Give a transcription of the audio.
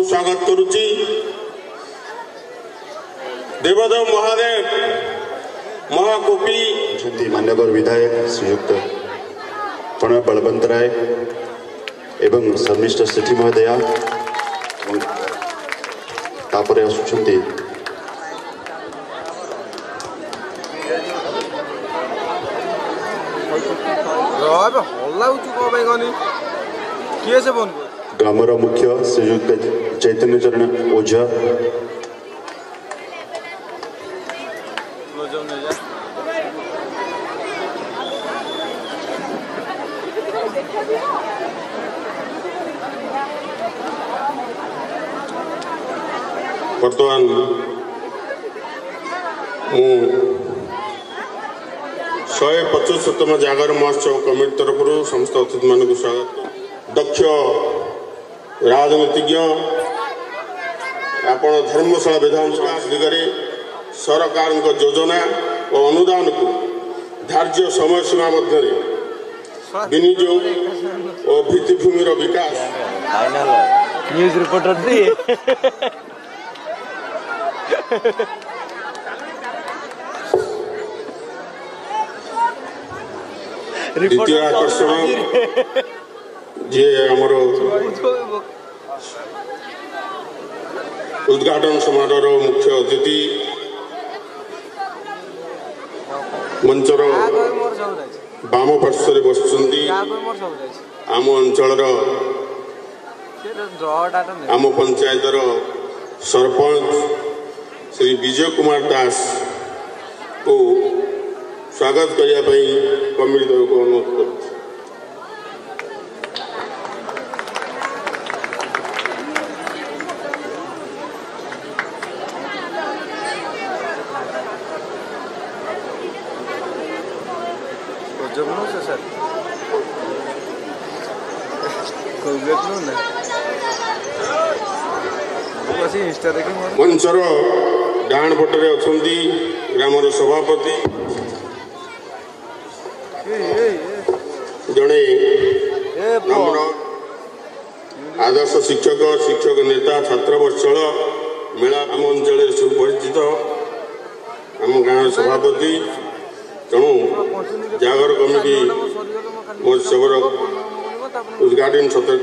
स्वागत करुची। देवदेव महादेव महाकोपी मान्यवर विधायक श्रीयुक्त प्रणव बलवंत राय एवं शर्मिष्ठ सेठी महोदया तापर आसुछंती ग्रामर मुख्य श्रीयुक्त चैतन्य चरण ओझा बर्तमान 175तम जागर महोत्सव कमिटी तरफ समस्त अतिथि मान स्वागत। दक्ष राजनीतिज्ञ आपण धर्मशाला विधानसभा दिगरे सरकार योजना और अनुदान को धार्य समय सीमा मध्य विनियोग और भित्तिभूमि विकास न्यूज रिपोर्टर द्वितीय आकर्षण जे आमर उद्घाटन समारोह मुख्य अतिथि मंचर बाम पार्श्व बसुंच आम अंचल आम पंचायतर सरपंच श्री विजय कुमार दास को स्वागत करने कमिटी दल को अनुरोध कर मंचर डाण पटरे अछंती ग्रामर सभापति जड़े आदर्श शिक्षक शिक्षक नेता छात्र वत्सल मेला आम अंचल सुपरिचित आम गाँव सभापति तेणु जागर कमिटी महोत्सव उद्घाटन सत्र